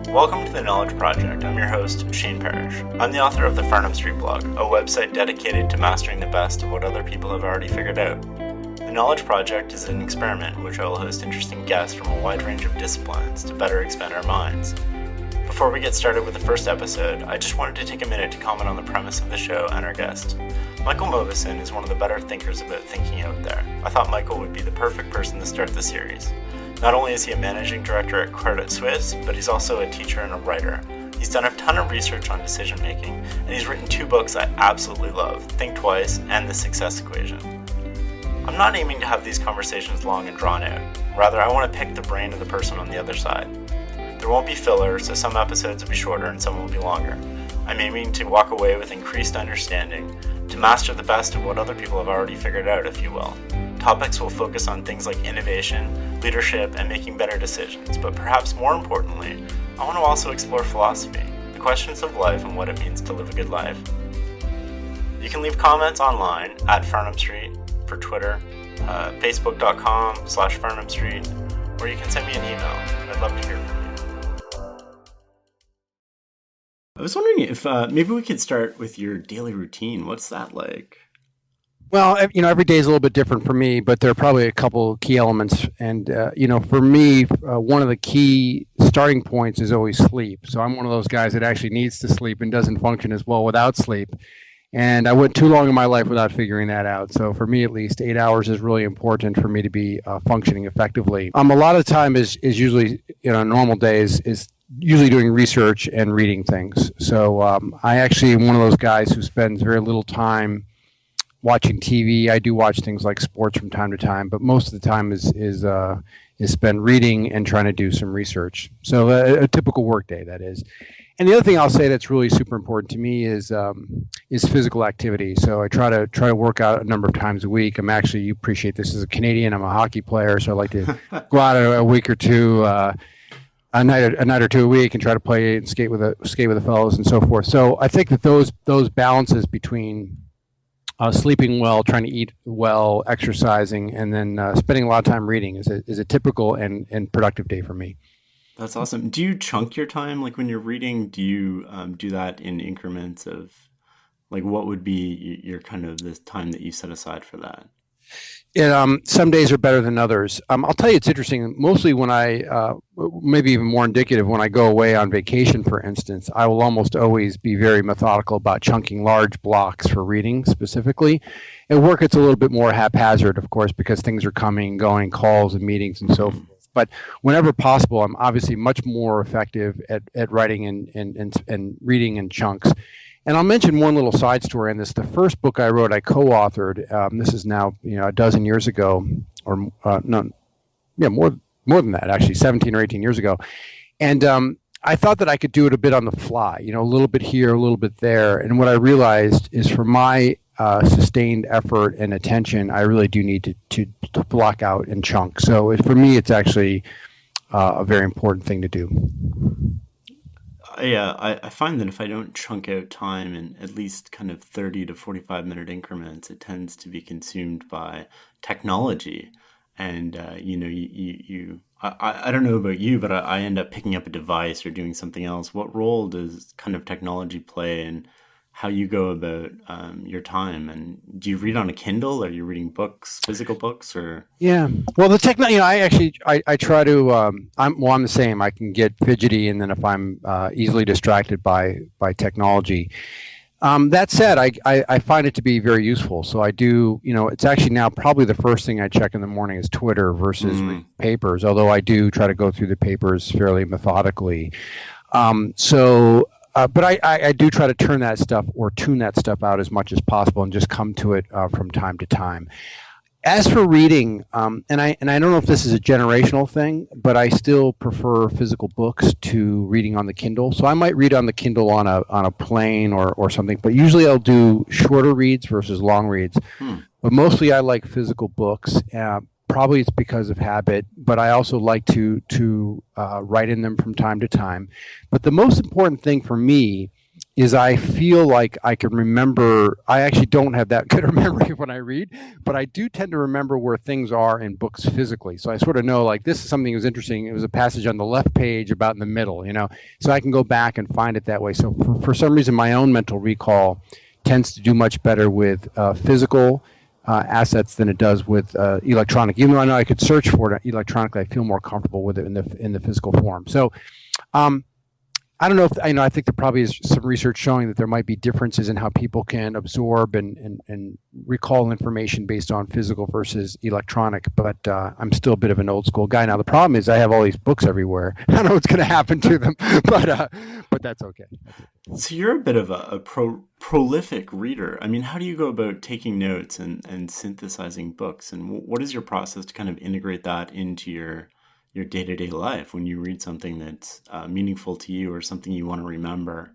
Welcome to the Knowledge Project. I'm your host, Shane Parrish. I'm the author of the Farnham Street blog, a website dedicated to mastering the best of what other people have already figured out. The Knowledge Project is an experiment in which I will host interesting guests from a wide range of disciplines to better expand our minds. Before we get started with the first episode, I just wanted to take a minute to comment on the premise of the show and our guest. Michael Mauboussin is one of the better thinkers about thinking out there. I thought Michael would be the perfect person to start the series. Not only is he a managing director at Credit Suisse, but he's also a teacher and a writer. He's done a ton of research on decision making, and he's written two books I absolutely love, Think Twice and The Success Equation. I'm not aiming to have these conversations long and drawn out. Rather, I want to pick the brain of the person on the other side. There won't be filler, so some episodes will be shorter and some will be longer. I'm aiming to walk away with increased understanding, to master the best of what other people have already figured out, if you will. Topics will focus on things like innovation, leadership, and making better decisions, but perhaps more importantly, I want to also explore philosophy, the questions of life and what it means to live a good life. You can leave comments online at Farnham Street for Twitter, facebook.com/Farnham Street, or you can send me an email. I'd love to hear from you. I was wondering if maybe we could start with your daily routine. What's that like? Well, every day is a little bit different for me, but there are probably a couple key elements. And, for me, one of the key starting points is always sleep. So I'm one of those guys that actually needs to sleep and doesn't function as well without sleep. And I went too long in my life without figuring that out. So for me, at least, 8 hours is really important for me to be functioning effectively. A lot of the time is usually, normal days is usually doing research and reading things. So I actually am one of those guys who spends very little time watching TV. I do watch things like sports from time to time, but most of the time is spent reading and trying to do some research. So a typical work day, that is. And the other thing I'll say that's really super important to me is physical activity. So I try to work out a number of times a week. You appreciate this as a Canadian. I'm a hockey player, so I like to go out a week or two, a night or two a week, and try to play and skate with the fellows and so forth. So I think that those balances between sleeping well, trying to eat well, exercising, and then spending a lot of time reading is a typical and productive day for me. That's awesome. Do you chunk your time? Like when you're reading, do you do that in increments of, like, what would be your kind of the time that you set aside for that? Some days are better than others. I'll tell you, it's interesting. Mostly when maybe even more indicative, when I go away on vacation, for instance, I will almost always be very methodical about chunking large blocks for reading specifically. At work, it's a little bit more haphazard, of course, because things are coming, going, calls and meetings and so forth. But whenever possible, I'm obviously much more effective at writing and reading in chunks. And I'll mention one little side story on this. The first book I wrote, I co-authored. This is now a dozen years ago, or more than that, actually, 17 or 18 years ago. And I thought that I could do it a bit on the fly, a little bit here, a little bit there. And what I realized is, for my sustained effort and attention, I really do need to block out in chunks. So for me, it's actually a very important thing to do. Yeah, I find that if I don't chunk out time in at least kind of 30 to 45 minute increments, it tends to be consumed by technology. And, I don't know about you, but I end up picking up a device or doing something else. What role does kind of technology play in how you go about your time? And do you read on a Kindle? Are you reading books, physical books, or? Yeah, well, the technology, I try to, I'm the same. I can get fidgety, and then if I'm easily distracted by technology. That said, I find it to be very useful. So I do, it's actually now probably the first thing I check in the morning is Twitter versus papers, although I do try to go through the papers fairly methodically. But I do try to turn that stuff or tune that stuff out as much as possible and just come to it from time to time. As for reading, and I don't know if this is a generational thing, but I still prefer physical books to reading on the Kindle. So I might read on the Kindle on a plane or something, but usually I'll do shorter reads versus long reads. But mostly I like physical books. Probably it's because of habit, but I also like to write in them from time to time. But the most important thing for me is I feel like I can remember. I actually don't have that good a memory when I read, but I do tend to remember where things are in books physically. So I sort of know, like, this is something that was interesting. It was a passage on the left page about in the middle, so I can go back and find it that way. So for some reason, my own mental recall tends to do much better with physical assets than it does with electronic. Even though I know I could search for it electronically, I feel more comfortable with it in the physical form. So I don't know if I think there probably is some research showing that there might be differences in how people can absorb and recall information based on physical versus electronic. But I'm still a bit of an old school guy. Now the problem is I have all these books everywhere. I don't know what's going to happen to them, but that's okay. So you're a bit of a prolific reader. I mean, how do you go about taking notes and synthesizing books? And what is your process to kind of integrate that into your day-to-day life when you read something that's meaningful to you or something you want to remember?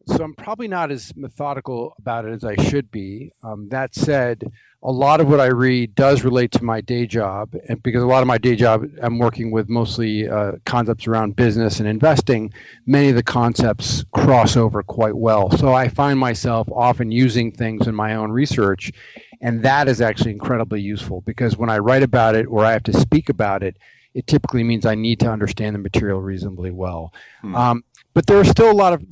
So I'm probably not as methodical about it as I should be. That said, a lot of what I read does relate to my day job, and because a lot of my day job, I'm working with mostly concepts around business and investing. Many of the concepts cross over quite well. So I find myself often using things in my own research, and that is actually incredibly useful because when I write about it or I have to speak about it, it typically means I need to understand the material reasonably well. But there are still a lot of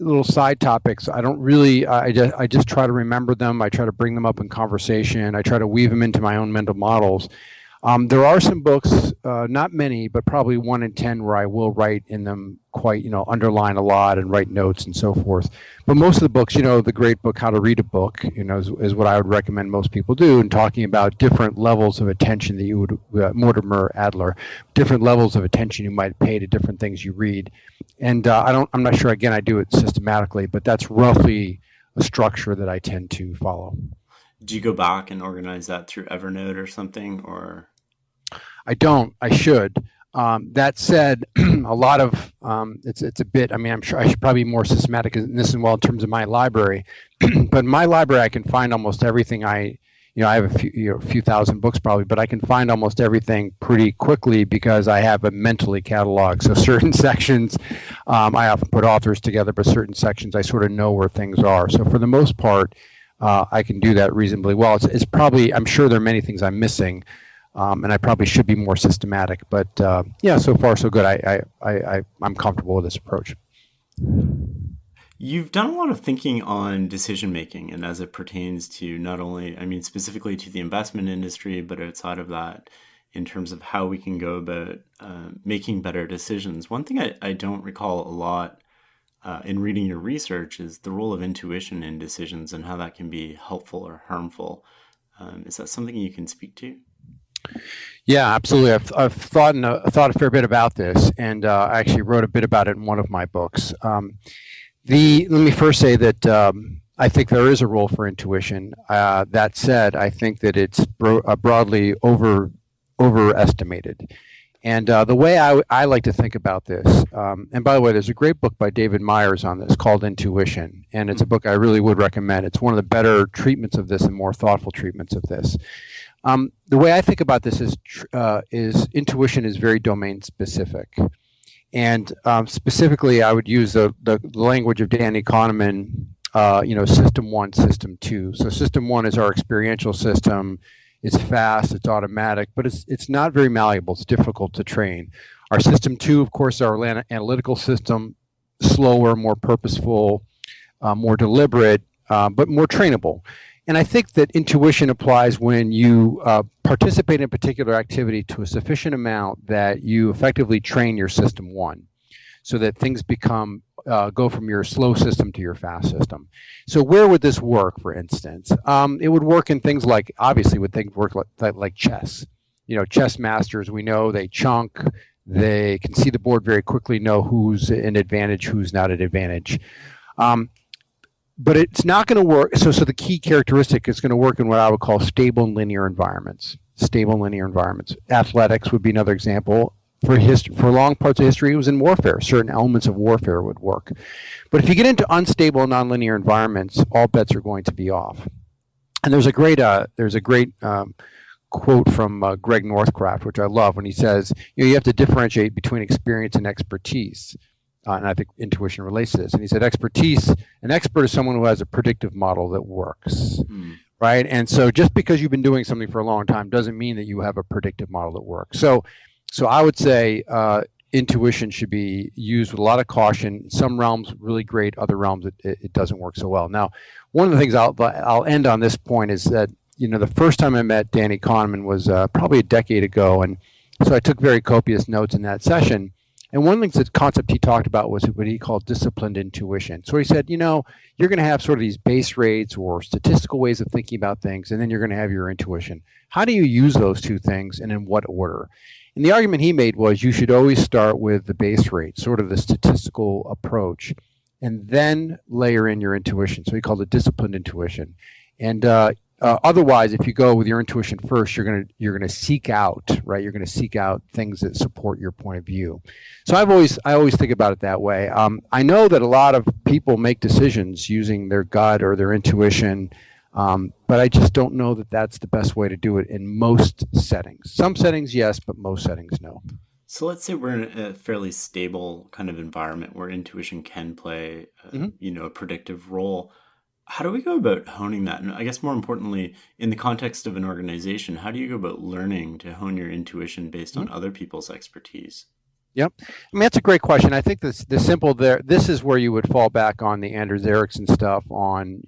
little side topics. I don't really. I just try to remember them. I try to bring them up in conversation. I try to weave them into my own mental models. There are some books, not many, but probably 1 in 10 where I will write in them quite, underline a lot and write notes and so forth. But most of the books, the great book, How to Read a Book, is what I would recommend most people do, and talking about different levels of attention that you would, Mortimer Adler, different levels of attention you might pay to different things you read. And I'm not sure, again, I do it systematically, but that's roughly a structure that I tend to follow. Do you go back and organize that through Evernote or something, or? I don't. I should. That said, a lot of it's a bit. I mean, I'm sure I should probably be more systematic in this, in terms of my library. But in my library, I can find almost everything. I have a few thousand books probably, but I can find almost everything pretty quickly because I have a mentally cataloged. So certain sections, I often put authors together, but certain sections I sort of know where things are. So for the most part, I can do that reasonably well. It's probably. I'm sure there are many things I'm missing. And I probably should be more systematic, but so far so good. I'm comfortable with this approach. You've done a lot of thinking on decision making, and as it pertains to not only, specifically to the investment industry, but outside of that, in terms of how we can go about making better decisions. One thing I don't recall a lot in reading your research is the role of intuition in decisions and how that can be helpful or harmful. Is that something you can speak to? Yeah, absolutely. I've thought a fair bit about this, and I actually wrote a bit about it in one of my books. Let me first say that I think there is a role for intuition. That said, I think that it's broadly overestimated. And the way I like to think about this, and by the way, there's a great book by David Myers on this called Intuition, and it's a book I really would recommend. It's one of the better treatments of this and more thoughtful treatments of this. The way I think about this is intuition is very domain specific, and specifically, I would use the language of Danny Kahneman. System 1, system 2. So system 1 is our experiential system. It's fast, it's automatic, but it's not very malleable. It's difficult to train. Our system 2, of course, our analytical system, slower, more purposeful, more deliberate, but more trainable. And I think that intuition applies when you participate in a particular activity to a sufficient amount that you effectively train your system 1 so that things go from your slow system to your fast system. So where would this work, for instance? It would work in things like, obviously, like chess. Chess masters, we know they chunk, they can see the board very quickly, know who's an advantage, who's not an advantage. But it's not going to work. So the key characteristic is going to work in what I would call stable linear environments. Stable linear environments. Athletics would be another example. For long parts of history, it was in warfare. Certain elements of warfare would work. But if you get into unstable, nonlinear environments, all bets are going to be off. And there's a great quote from Greg Northcraft, which I love, when he says, you have to differentiate between experience and expertise. and I think intuition relates to this. And he said, an expert is someone who has a predictive model that works, right? And so just because you've been doing something for a long time doesn't mean that you have a predictive model that works. So I would say intuition should be used with a lot of caution. Some realms really great, other realms it doesn't work so well. Now, one of the things I'll end on this point is that, the first time I met Danny Kahneman was probably a decade ago, and so I took very copious notes in that session. And one of the concept he talked about was what he called disciplined intuition. So he said, you're going to have sort of these base rates or statistical ways of thinking about things, and then you're going to have your intuition. How do you use those two things, and in what order? And the argument he made was you should always start with the base rate, sort of the statistical approach, and then layer in your intuition. So he called it disciplined intuition. And otherwise, if you go with your intuition first, you're gonna seek out, right? You're gonna seek out things that support your point of view. So I always think about it that way. I know that a lot of people make decisions using their gut or their intuition, but I just don't know that that's the best way to do it in most settings. Some settings, yes, but most settings, no. So let's say we're in a fairly stable kind of environment where intuition can play, a predictive role. How do we go about honing that? And I guess more importantly, in the context of an organization, how do you go about learning to hone your intuition based on other people's expertise? Yep. I mean, that's a great question. I think this is where you would fall back on the Anders Ericsson stuff on,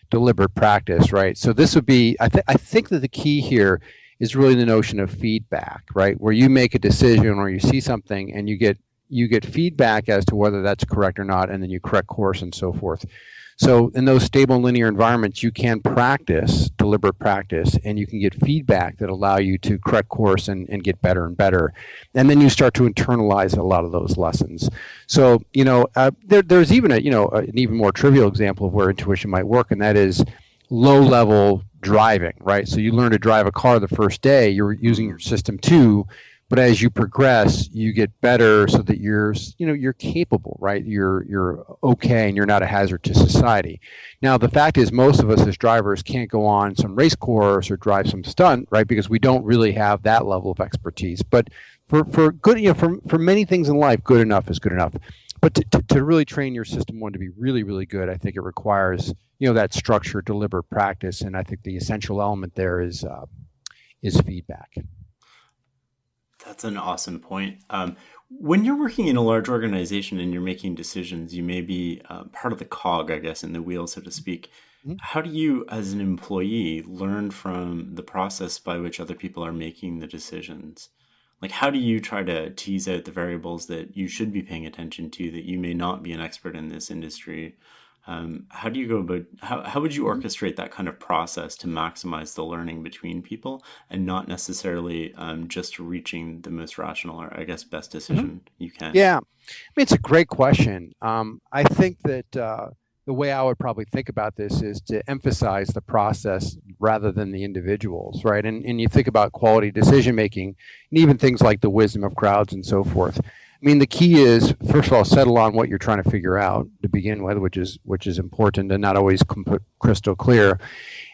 deliberate practice, right? So this would be, I think that the key here is really the notion of feedback, right? Where you make a decision or you see something and you get feedback as to whether that's correct or not, and then you correct course and so forth. So in those stable linear environments, you can practice deliberate practice, and you can get feedback that allow you to correct course and get better and better. And then you start to internalize a lot of those lessons. So, there's even an even more trivial example of where intuition might work, and that is low-level driving, right? So you learn to drive a car the first day, you're using your system 2, but as you progress, you get better so that you're capable, right? You're okay and you're not a hazard to society. Now, the fact is most of us as drivers can't go on some race course or drive some stunt, right? Because we don't really have that level of expertise. But for good, for many things in life, good enough is good enough. But to really train your system 1 to be really, really good, I think it requires, that structured, deliberate practice. And I think the essential element there is feedback. That's an awesome point. When you're working in a large organization and you're making decisions, you may be part of the cog, I guess, in the wheel, so to speak. Mm-hmm. How do you, as an employee, learn from the process by which other people are making the decisions? Like, how do you try to tease out the variables that you should be paying attention to that you may not be an expert in this industry? How do you go about, how would you orchestrate that kind of process to maximize the learning between people and not necessarily just reaching the most rational or, I guess, best decision you can? Yeah, I mean, it's a great question. I think that the way I would probably think about this is to emphasize the process rather than the individuals, right? And you think about quality decision making and even things like the wisdom of crowds and so forth. I mean, the key is, first of all, settle on what you're trying to figure out to begin with, which is important and not always crystal clear.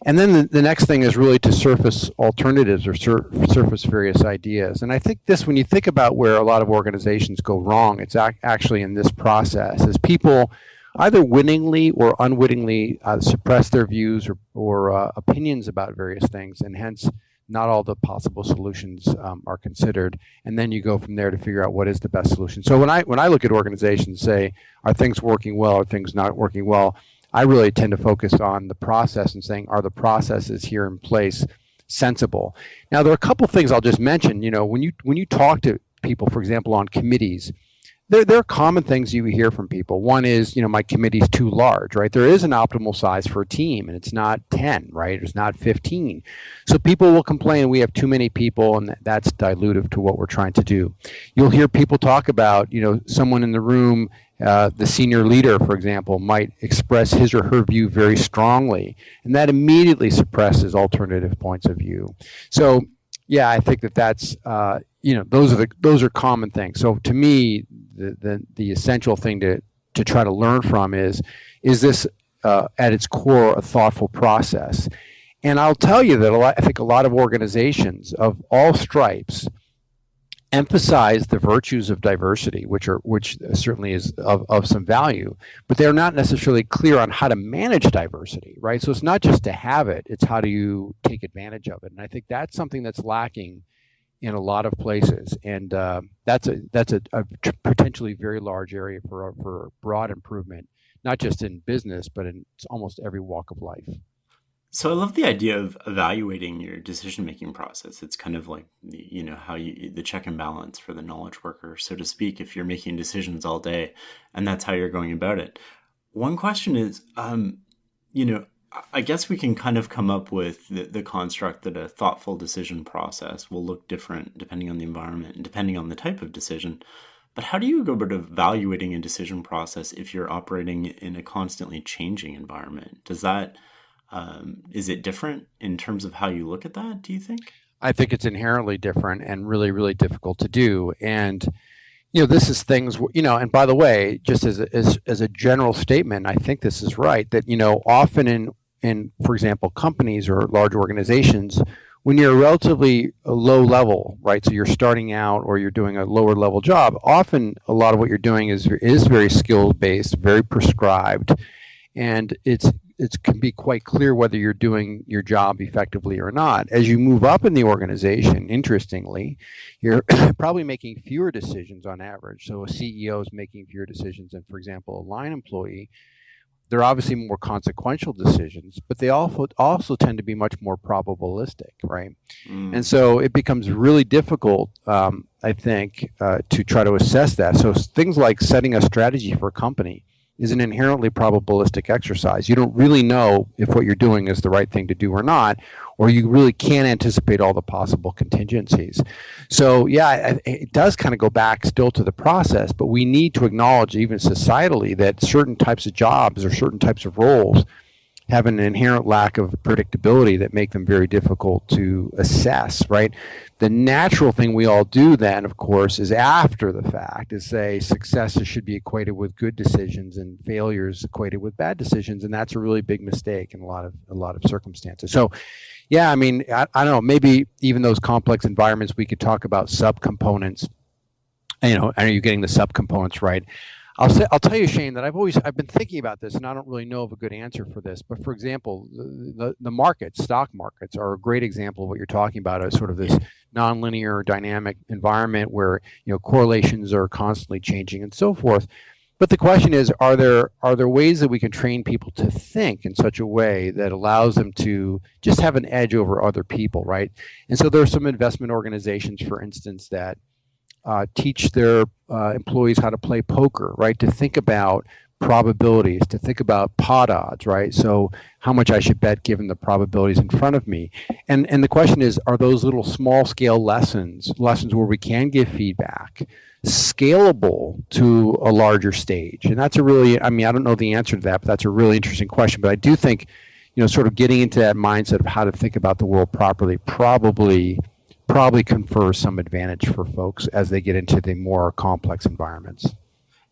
And then the next thing is really to surface alternatives or surface various ideas. And I think when you think about where a lot of organizations go wrong, it's actually in this process, is people either wittingly or unwittingly suppress their views or opinions about various things, and hence not all the possible solutions are considered, and then you go from there to figure out what is the best solution. So when I look at organizations, say, are things working well, are things not working well, I really tend to focus on the process and saying, are the processes here in place sensible? Now, there are a couple things I'll just mention. When you talk to people, for example, on committees, there are common things you hear from people. One is, my committee's too large, right? There is an optimal size for a team, and it's not 10, right? It's not 15. So people will complain we have too many people, and that's dilutive to what we're trying to do. You'll hear people talk about, someone in the room, the senior leader, for example, might express his or her view very strongly, and that immediately suppresses alternative points of view. So, yeah, I think that's those are common things. So to me, the essential thing to try to learn from is this at its core a thoughtful process. And I'll tell you that I think a lot of organizations of all stripes emphasize the virtues of diversity, which certainly is of some value, but they're not necessarily clear on how to manage diversity, right? So it's not just to have it; it's how do you take advantage of it. And I think that's something that's lacking in a lot of places, and that's a potentially very large area for broad improvement, not just in business, but in almost every walk of life. So I love the idea of evaluating your decision-making process. It's kind of like how the check and balance for the knowledge worker, so to speak, if you're making decisions all day and that's how you're going about it. One question is, I guess we can kind of come up with the construct that a thoughtful decision process will look different depending on the environment and depending on the type of decision. But how do you go about evaluating a decision process if you're operating in a constantly changing environment? Is it different in terms of how you look at that, do you think? I think it's inherently different and really, really difficult to do. And this is things, and by the way, just as a general statement, I think this is right, that, often in, for example, companies or large organizations, when you're relatively low level, right, so you're starting out or you're doing a lower level job, often a lot of what you're doing is very skill based, very prescribed, and it can be quite clear whether you're doing your job effectively or not. As you move up in the organization, interestingly, you're probably making fewer decisions on average. So a CEO is making fewer decisions than, for example, a line employee. They're obviously more consequential decisions, but they also tend to be much more probabilistic, right? And so it becomes really difficult, I think, to try to assess that. So things like setting a strategy for a company is an inherently probabilistic exercise. You don't really know if what you're doing is the right thing to do or not, or you really can't anticipate all the possible contingencies. So yeah, it does kind of go back still to the process, but we need to acknowledge even societally that certain types of jobs or certain types of roles have an inherent lack of predictability that make them very difficult to assess, right? The natural thing we all do then, of course, is after the fact, is say successes should be equated with good decisions and failures equated with bad decisions, and that's a really big mistake in a lot of circumstances. So, yeah, I mean, I don't know, maybe even those complex environments, we could talk about subcomponents. I know you're getting the subcomponents right. I'll tell you, Shane, that I've been thinking about this, and I don't really know of a good answer for this. But for example, the markets, stock markets, are a great example of what you're talking about, as sort of this nonlinear dynamic environment where correlations are constantly changing and so forth. But the question is, are there ways that we can train people to think in such a way that allows them to just have an edge over other people, right? And so there are some investment organizations, for instance, that teach their employees how to play poker, right? To think about probabilities, to think about pot odds, right? So how much I should bet given the probabilities in front of me. And the question is, are those little small scale lessons where we can give feedback, scalable to a larger stage? And that's a really, I don't know the answer to that, but that's a really interesting question. But I do think, sort of getting into that mindset of how to think about the world properly probably confers some advantage for folks as they get into the more complex environments.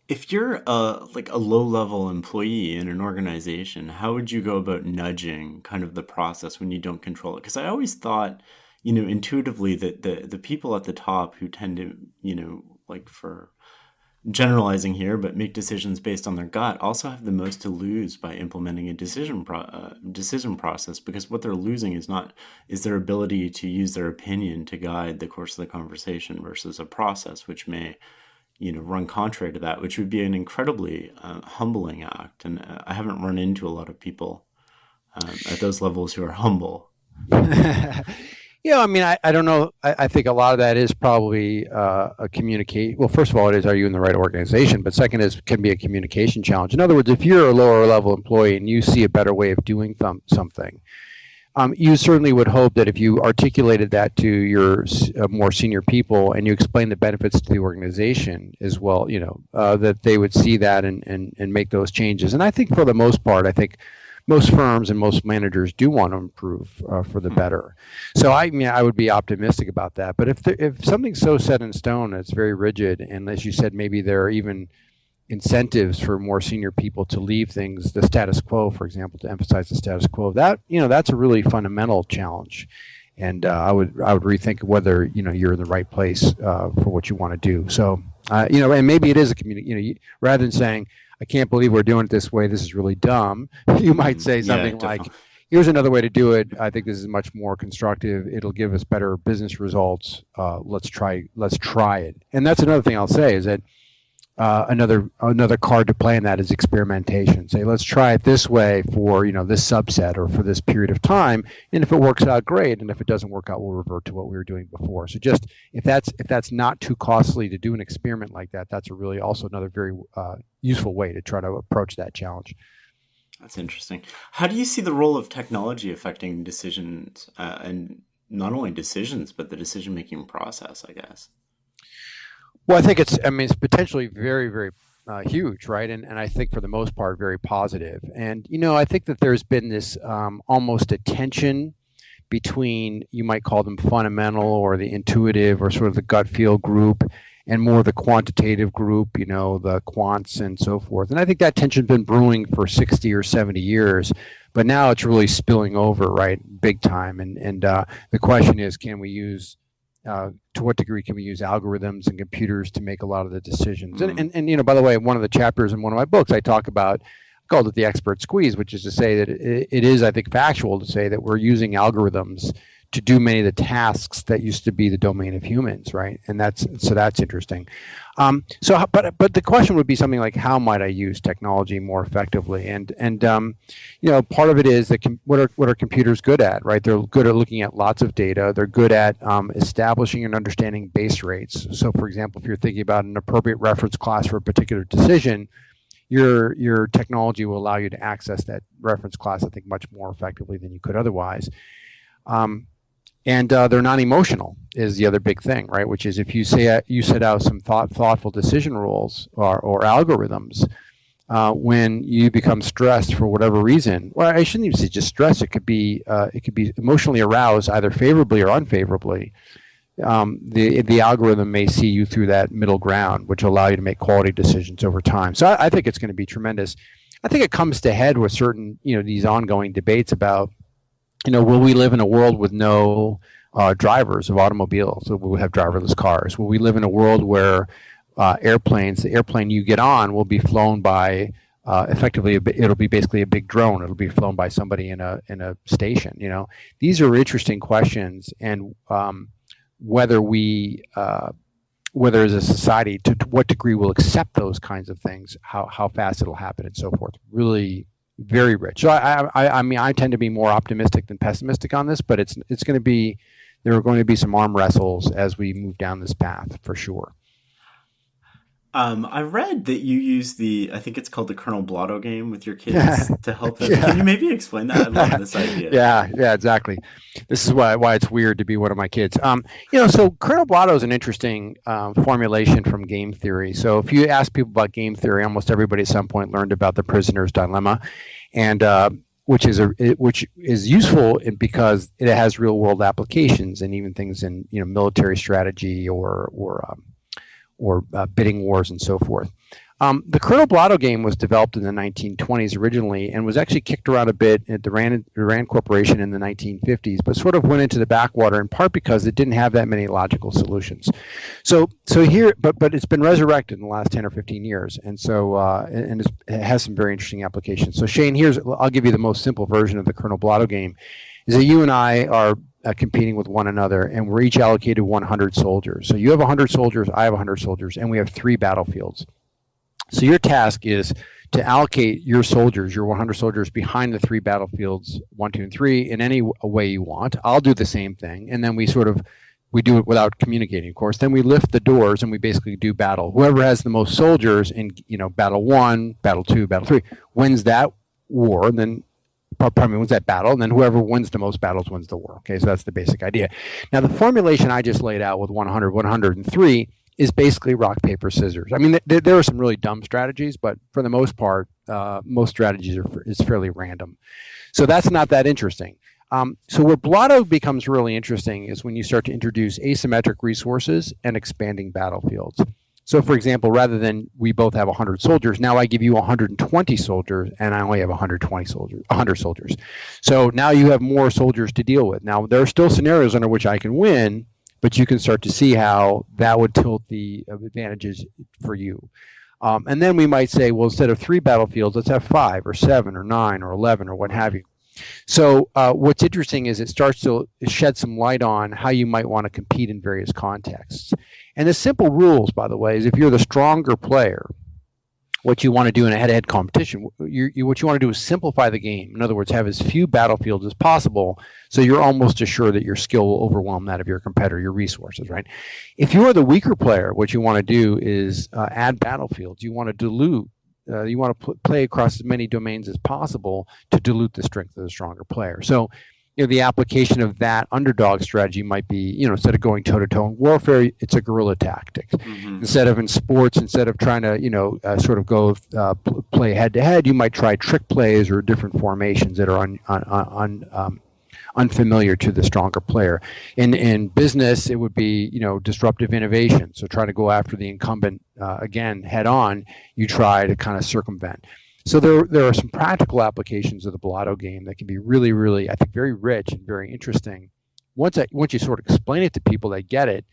If you're like a low-level employee in an organization, how would you go about nudging kind of the process when you don't control it? Because I always thought, intuitively that the people at the top who tend to, like, for generalizing here, but make decisions based on their gut, also have the most to lose by implementing a decision process, because what they're losing is their ability to use their opinion to guide the course of the conversation versus a process which may run contrary to that, which would be an incredibly humbling act. And I haven't run into a lot of people at those levels who are humble. I don't know. I think a lot of that is probably a communicate. Well, first of all, it is, are you in the right organization? But second can be a communication challenge. In other words, if you're a lower level employee and you see a better way of doing something, you certainly would hope that if you articulated that to your more senior people and you explain the benefits to the organization as well, that they would see that and make those changes. And I think for the most part, most firms and most managers do want to improve for the better. So I would be optimistic about that. But if something's so set in stone, it's very rigid, and as you said, maybe there are even incentives for more senior people to leave things the status quo, for example, to emphasize the status quo. That's a really fundamental challenge. and I would rethink whether you're in the right place for what you want to do. So and maybe it is a community. Rather than saying, I can't believe we're doing it this way, this is really dumb, you might say something like, here's another way to do it. I think this is much more constructive. It'll give us better business results. Let's try it. And that's another thing I'll say is that another card to play in that is experimentation. Say, let's try it this way for this subset or for this period of time, and if it works out, great. And if it doesn't work out, we'll revert to what we were doing before. So just if that's not too costly to do an experiment like that, that's really also another very useful way to try to approach that challenge. That's interesting. How do you see the role of technology affecting decisions, and not only decisions, but the decision-making process, I guess? Well, I think it's potentially very, very huge, right? And I think for the most part, very positive. And, I think that there's been this almost a tension between, you might call them fundamental or the intuitive or sort of the gut feel group, and more the quantitative group, the quants and so forth. And I think that tension's been brewing for 60 or 70 years, but now it's really spilling over, right, big time. And the question is, can we use, to what degree can we use algorithms and computers to make a lot of the decisions? And by the way, one of the chapters in one of my books, I talk about, I called it the expert squeeze, which is to say that it is, I think, factual to say that we're using algorithms to do many of the tasks that used to be the domain of humans, right? And that's interesting. But the question would be something like, how might I use technology more effectively? And part of it is that what are computers good at, right? They're good at looking at lots of data. They're good at establishing and understanding base rates. So, for example, if you're thinking about an appropriate reference class for a particular decision, your technology will allow you to access that reference class, I think, much more effectively than you could otherwise. And they're non-emotional is the other big thing, right? Which is if you set out some thoughtful decision rules or algorithms, when you become stressed for whatever reason, well, I shouldn't even say just stress. It could be emotionally aroused, either favorably or unfavorably. The algorithm may see you through that middle ground, which will allow you to make quality decisions over time. So I think it's going to be tremendous. I think it comes to head with certain these ongoing debates about, will we live in a world with no drivers of automobiles? So we'll have driverless cars. Will we live in a world where the airplane you get on will be flown by, effectively, it'll be basically a big drone. It'll be flown by somebody in a station. These are interesting questions, and whether as a society, to what degree we'll accept those kinds of things, how fast it'll happen, and so forth. Really very rich. So I tend to be more optimistic than pessimistic on this, but there are going to be some arm wrestles as we move down this path for sure. I read that you use I think it's called the Colonel Blotto game with your kids to help them. Yeah. Can you maybe explain that? I love this idea. Yeah, exactly. This is why it's weird to be one of my kids. So Colonel Blotto is an interesting formulation from game theory. So if you ask people about game theory, almost everybody at some point learned about the prisoner's dilemma, and which is useful because it has real world applications and even things in military strategy or bidding wars and so forth. The Colonel Blotto game was developed in the 1920s originally and was actually kicked around a bit at the Rand Corporation in the 1950s, but sort of went into the backwater in part because it didn't have that many logical solutions. So here, but it's been resurrected in the last 10 or 15 years, and so it has some very interesting applications. So Shane, I'll give you the most simple version of the Colonel Blotto game. Is that you and I are competing with one another, and we're each allocated 100 soldiers. So you have 100 soldiers, I have 100 soldiers, and we have 3 battlefields. So your task is to allocate your soldiers, your 100 soldiers, behind the 3 battlefields, 1, 2, and 3, in any way you want. I'll do the same thing, and then we do it without communicating, of course. Then we lift the doors, and we basically do battle. Whoever has the most soldiers in battle 1, battle 2, battle 3 wins that war, and then wins that battle, and then whoever wins the most battles wins the war. Okay, so that's the basic idea. Now, the formulation I just laid out with 100, 103 is basically rock, paper, scissors. I mean, there are some really dumb strategies, but for the most part, most strategies is fairly random. So that's not that interesting. So where Blotto becomes really interesting is when you start to introduce asymmetric resources and expanding battlefields. So, for example, rather than we both have 100 soldiers, now I give you 120 soldiers, and I only have 100 soldiers. So now you have more soldiers to deal with. Now, there are still scenarios under which I can win, but you can start to see how that would tilt the advantages for you. And then we might say, well, instead of 3 battlefields, let's have 5 or 7 or 9 or 11 or what have you. So what's interesting is it starts to shed some light on how you might want to compete in various contexts. And the simple rules, by the way, is if you're the stronger player, what you want to do in a head-to-head competition, what you want to do is simplify the game. In other words, have as few battlefields as possible, so you're almost assured that your skill will overwhelm that of your competitor, your resources, right? If you are the weaker player, what you want to do is add battlefields. You want to dilute. You want to play across as many domains as possible to dilute the strength of the stronger player. So, the application of that underdog strategy might be, instead of going toe-to-toe in warfare, it's a guerrilla tactic. Mm-hmm. Instead of trying to, sort of go play head-to-head, you might try trick plays or different formations that are unfamiliar to the stronger player. In business, it would be, disruptive innovation. So trying to go after the incumbent, again, head on, you try to kind of circumvent. So there are some practical applications of the Blotto game that can be really, really, I think, very rich and very interesting. Once you sort of explain it to people, they get it.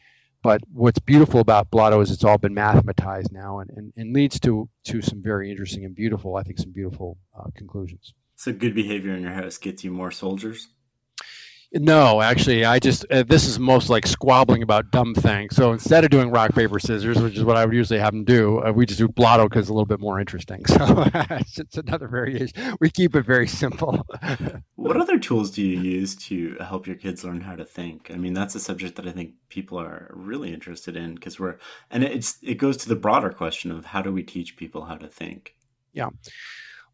But what's beautiful about Blotto is it's all been mathematized now and leads to some very interesting and beautiful, I think, some beautiful conclusions. So good behavior in your house gets you more soldiers? No, actually, I just this is most like squabbling about dumb things. So instead of doing rock, paper, scissors, which is what I would usually have them do, we just do Blotto because it's a little bit more interesting. So it's another variation. We keep it very simple. What other tools do you use to help your kids learn how to think? I mean, that's a subject that I think people are really interested in because it goes to the broader question of how do we teach people how to think? Yeah.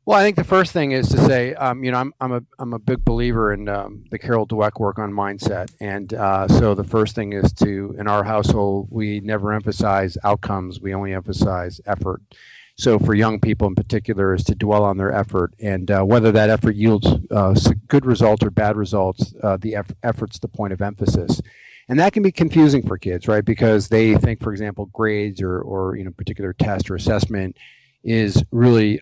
Well, I think the first thing is to say, I'm a big believer in the Carol Dweck work on mindset, and so the first thing is in our household, we never emphasize outcomes; we only emphasize effort. So for young people in particular, is to dwell on their effort, and whether that effort yields good results or bad results, the effort's the point of emphasis. And that can be confusing for kids, right? Because they think, for example, grades or particular test or assessment is really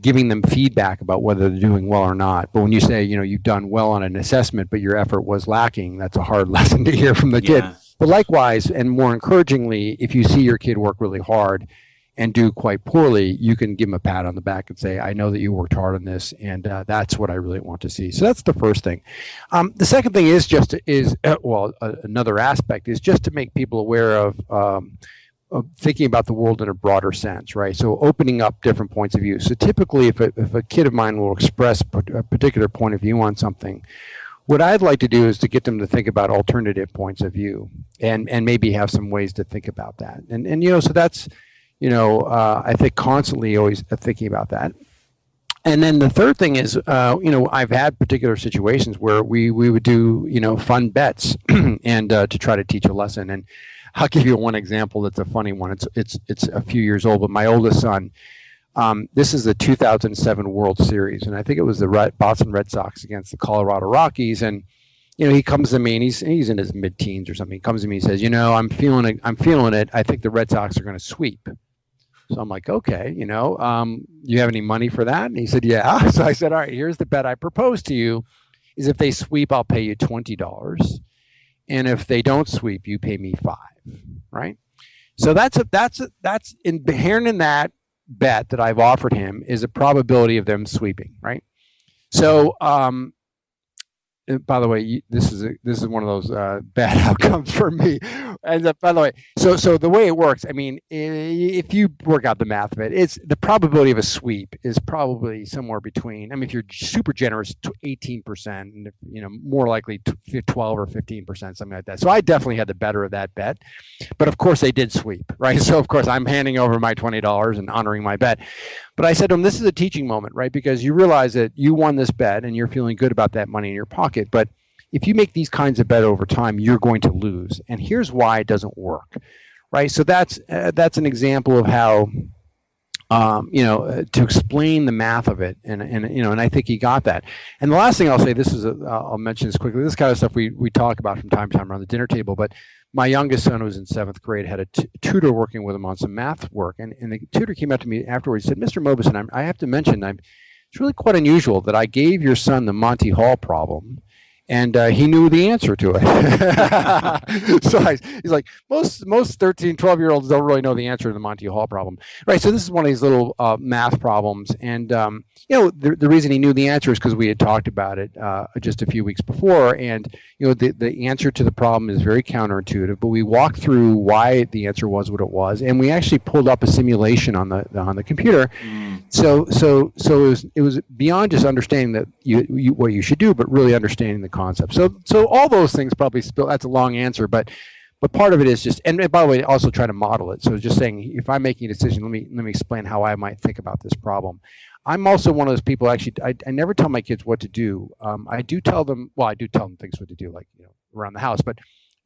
giving them feedback about whether they're doing well or not. But when you say, you've done well on an assessment, but your effort was lacking, that's a hard lesson to hear from the kid. But likewise, and more encouragingly, if you see your kid work really hard and do quite poorly, you can give them a pat on the back and say, I know that you worked hard on this, and that's what I really want to see. So that's the first thing. The second thing is another aspect is just to make people aware of thinking about the world in a broader sense, right? So opening up different points of view. So typically, if a kid of mine will express a particular point of view on something, what I'd like to do is to get them to think about alternative points of view and maybe have some ways to think about that. And so that's, I think constantly always thinking about that. And then the third thing is, I've had particular situations where we would do, fun bets and to try to teach a lesson. And I'll give you one example that's a funny one. It's a few years old, but my oldest son, this is the 2007 World Series, and I think it was the Boston Red Sox against the Colorado Rockies. And he comes to me, and he's in his mid-teens or something. He comes to me and says, I'm feeling it. I think the Red Sox are going to sweep. So I'm like, okay, you have any money for that? And he said, yeah. So I said, all right, here's the bet I propose to you: is if they sweep, I'll pay you $20. And if they don't sweep, you pay me $5, right? So that's inherent in that bet that I've offered him is a probability of them sweeping, right? So, by the way, this is one of those bad outcomes for me. And by the way, so the way it works, I mean, if you work out the math of it, it's the probability of a sweep is probably somewhere between. I mean, if you're super generous, 18%, and more likely 12 or 15%, something like that. So I definitely had the better of that bet, but of course they did sweep, right? So of course I'm handing over my $20 and honoring my bet. But I said to him, this is a teaching moment, right? Because you realize that you won this bet and you're feeling good about that money in your pocket. But if you make these kinds of bets over time, you're going to lose. And here's why it doesn't work, right? So that's an example of how to explain the math of it, and I think he got that. And the last thing I'll say, I'll mention this quickly. This kind of stuff we talk about from time to time around the dinner table. But my youngest son, who was in 7th grade, had a tutor working with him on some math work, and the tutor came up to me afterwards and said, "Mr. Mauboussin, I have to mention, it's really quite unusual that I gave your son the Monty Hall problem, and he knew the answer to it." So he's like, most 13, 12-year-olds don't really know the answer to the Monty Hall problem. Right, so this is one of these little math problems. And, the reason he knew the answer is because we had talked about it just a few weeks before. And, the answer to the problem is very counterintuitive, but we walked through why the answer was what it was. And we actually pulled up a simulation on the computer. So it was beyond just understanding that what you should do, but really understanding the concept. So all those things probably that's a long answer, but part of it is just, and by the way, also trying to model it. So just saying, if I'm making a decision, let me explain how I might think about this problem. I'm also one of those people, actually, I never tell my kids what to do. I do tell them things what to do, like, around the house, but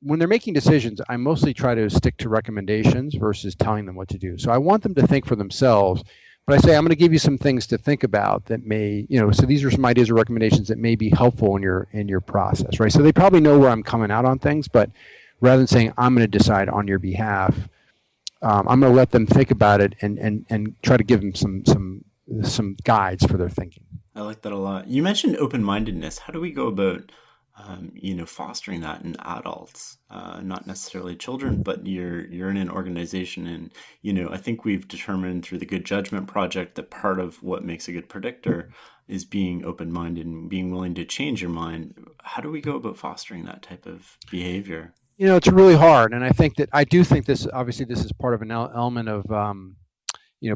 when they're making decisions, I mostly try to stick to recommendations versus telling them what to do. So I want them to think for themselves. But I say, I'm going to give you some things to think about that may, so these are some ideas or recommendations that may be helpful in your process, right? So they probably know where I'm coming out on things, but rather than saying, I'm going to decide on your behalf, I'm going to let them think about it and try to give them some guides for their thinking. I like that a lot. You mentioned open-mindedness. How do we go about fostering that in adults, not necessarily children, but you're in an organization, and I think we've determined through the Good Judgment Project that part of what makes a good predictor is being open-minded and being willing to change your mind. How do we go about fostering that type of behavior? It's really hard, and I do think this is part of an element of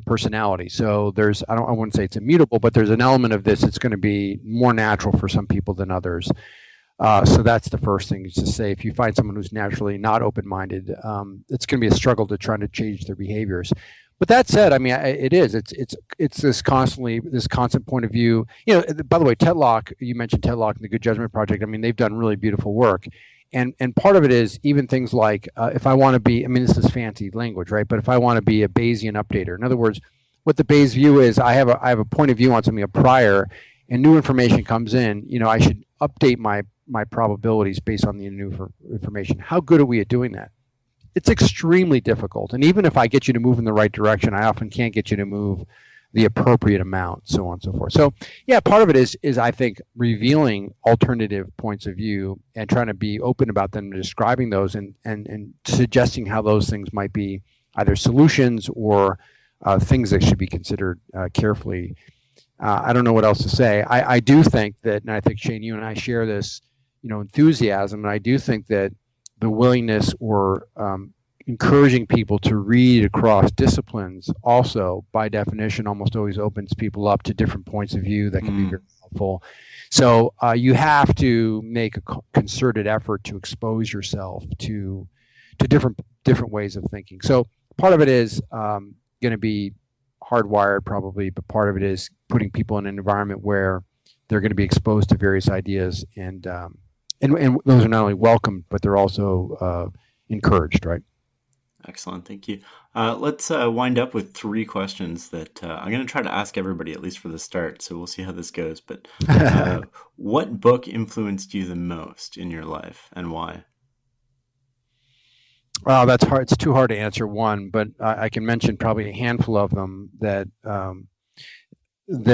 personality. So I wouldn't say it's immutable, but there's an element of this. It's going to be more natural for some people than others. So that's the first thing, is to say, if you find someone who's naturally not open-minded, it's going to be a struggle to try to change their behaviors. But that said, it's this constant point of view. By the way, Tetlock, you mentioned Tetlock and the Good Judgment Project. They've done really beautiful work. And part of it is even things like, if I want to be, this is fancy language, right? But if I want to be a Bayesian updater, in other words, what the Bayes view is, I have a point of view on something, a prior, and new information comes in, I should update my probabilities based on the new information. How good are we at doing that? It's extremely difficult. And even if I get you to move in the right direction, I often can't get you to move the appropriate amount, so on and so forth. So yeah, part of it is I think revealing alternative points of view and trying to be open about them, describing those and suggesting how those things might be either solutions or things that should be considered carefully. I don't know what else to say. I do think that, and I think, Shane, you and I share this, enthusiasm, and I do think that the willingness or encouraging people to read across disciplines also, by definition, almost always opens people up to different points of view that can be very helpful. So you have to make a concerted effort to expose yourself to different ways of thinking. So part of it is going to be hardwired probably, but part of it is putting people in an environment where they're going to be exposed to various ideas, and those are not only welcomed, but they're also encouraged, right? Excellent. Thank you. Let's wind up with 3 questions that I'm going to try to ask everybody, at least for the start. So we'll see how this goes. But what book influenced you the most in your life, and why? Well, that's hard. It's too hard to answer one, but I can mention probably a handful of them that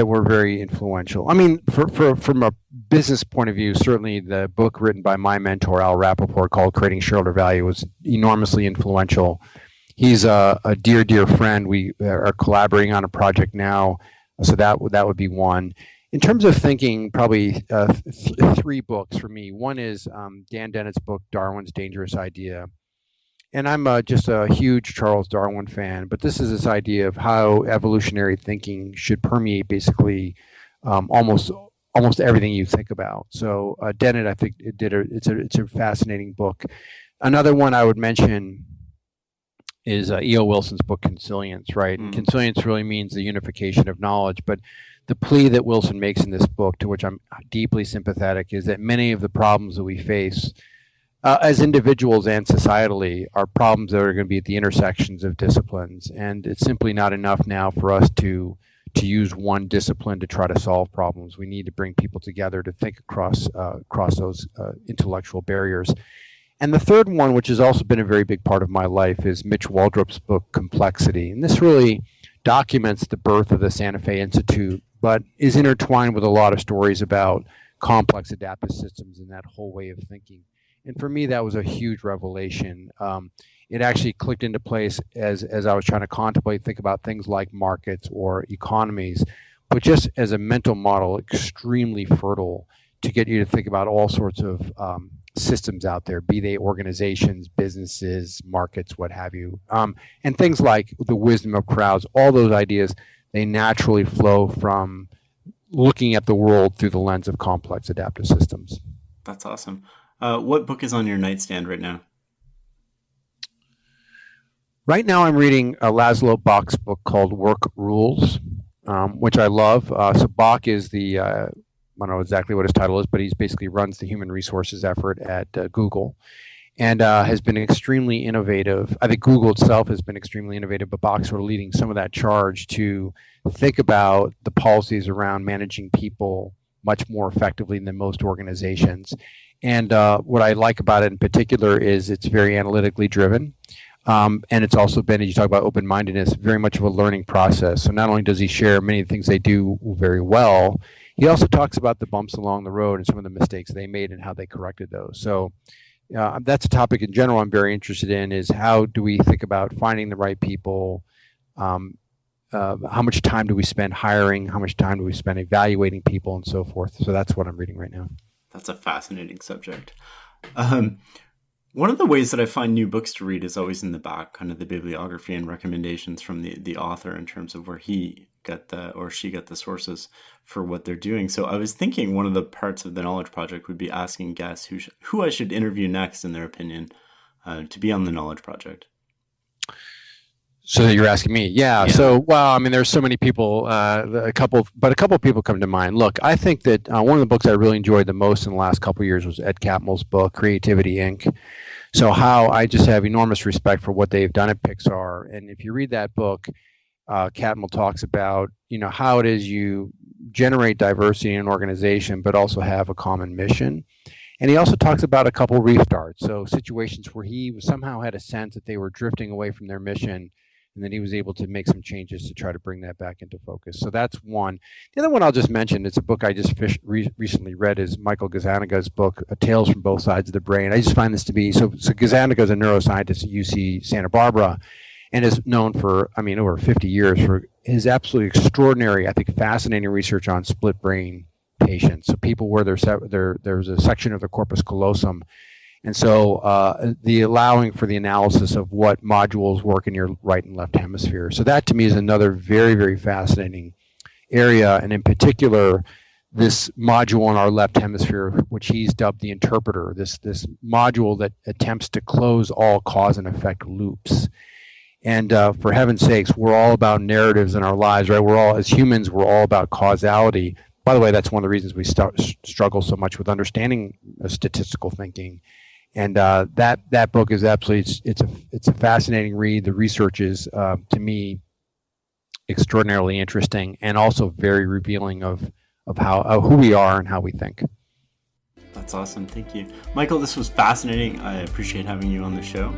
were very influential. From a business point of view, certainly the book written by my mentor, Al Rappaport, called Creating Shareholder Value, was enormously influential. He's a dear friend. We are collaborating on a project now, so that would be one. In terms of thinking, probably 3 books for me. One is Dan Dennett's book, Darwin's Dangerous Idea. And I'm just a huge Charles Darwin fan, but this is this idea of how evolutionary thinking should permeate basically almost everything you think about. So Dennett, I think, it's a fascinating book. Another one I would mention is E.O. Wilson's book, Consilience, right? And consilience really means the unification of knowledge, but the plea that Wilson makes in this book, to which I'm deeply sympathetic, is that many of the problems that we face as individuals and societally, are problems that are going to be at the intersections of disciplines. And it's simply not enough now for us to use one discipline to try to solve problems. We need to bring people together to think across those intellectual barriers. And the third one, which has also been a very big part of my life, is Mitch Waldrop's book, Complexity. And this really documents the birth of the Santa Fe Institute, but is intertwined with a lot of stories about complex adaptive systems and that whole way of thinking. And for me, that was a huge revelation. It actually clicked into place as I was trying to contemplate, think about things like markets or economies, but just as a mental model, extremely fertile to get you to think about all sorts of systems out there, be they organizations, businesses, markets, what have you. And things like the wisdom of crowds, all those ideas, they naturally flow from looking at the world through the lens of complex adaptive systems. That's awesome. What book is on your nightstand right now? Right now I'm reading Laszlo Bock's book called Work Rules, which I love. So Bock is the, I don't know exactly what his title is, but he basically runs the human resources effort at Google and has been extremely innovative. I think Google itself has been extremely innovative, but Bock's sort of leading some of that charge to think about the policies around managing people much more effectively than most organizations. And what I like about it in particular is it's very analytically driven. And it's also been, as you talk about open-mindedness, very much of a learning process. So not only does he share many of the things they do very well, he also talks about the bumps along the road and some of the mistakes they made and how they corrected those. So that's a topic in general I'm very interested in, is how do we think about finding the right people? How much time do we spend hiring? How much time do we spend evaluating people and so forth? So that's what I'm reading right now. That's a fascinating subject. One of the ways that I find new books to read is always in the back, kind of the bibliography and recommendations from the author in terms of where he got or she got the sources for what they're doing. So I was thinking one of the parts of the Knowledge Project would be asking guests who I should interview next, in their opinion, to be on the Knowledge Project. So you're asking me, yeah. So, well, I mean, there's so many people. A couple of people come to mind. Look, I think that one of the books I really enjoyed the most in the last couple of years was Ed Catmull's book, Creativity Inc. So, how I just have enormous respect for what they've done at Pixar. And if you read that book, Catmull talks about how it is you generate diversity in an organization, but also have a common mission. And he also talks about a couple restarts. So situations where he somehow had a sense that they were drifting away from their mission, and then he was able to make some changes to try to bring that back into focus. So that's one. The other one I'll just mention, it's a book I just recently read, is Michael Gazzaniga's book, Tales from Both Sides of the Brain. I just find this to be, so Gazzaniga is a neuroscientist at UC Santa Barbara and is known for, over 50 years for his absolutely extraordinary, I think, fascinating research on split brain patients. So people where there's a section of the corpus callosum. And so the allowing for the analysis of what modules work in your right and left hemisphere. So that to me is another very, very fascinating area. And in particular, this module in our left hemisphere, which he's dubbed the interpreter, this module that attempts to close all cause and effect loops. And for heaven's sakes, we're all about narratives in our lives, right? We're all, as humans, we're all about causality. By the way, that's one of the reasons we struggle so much with understanding statistical thinking. And that book is absolutely, it's a fascinating read. The research is, to me, extraordinarily interesting and also very revealing of who we are and how we think. That's awesome. Thank you. Michael, this was fascinating. I appreciate having you on the show.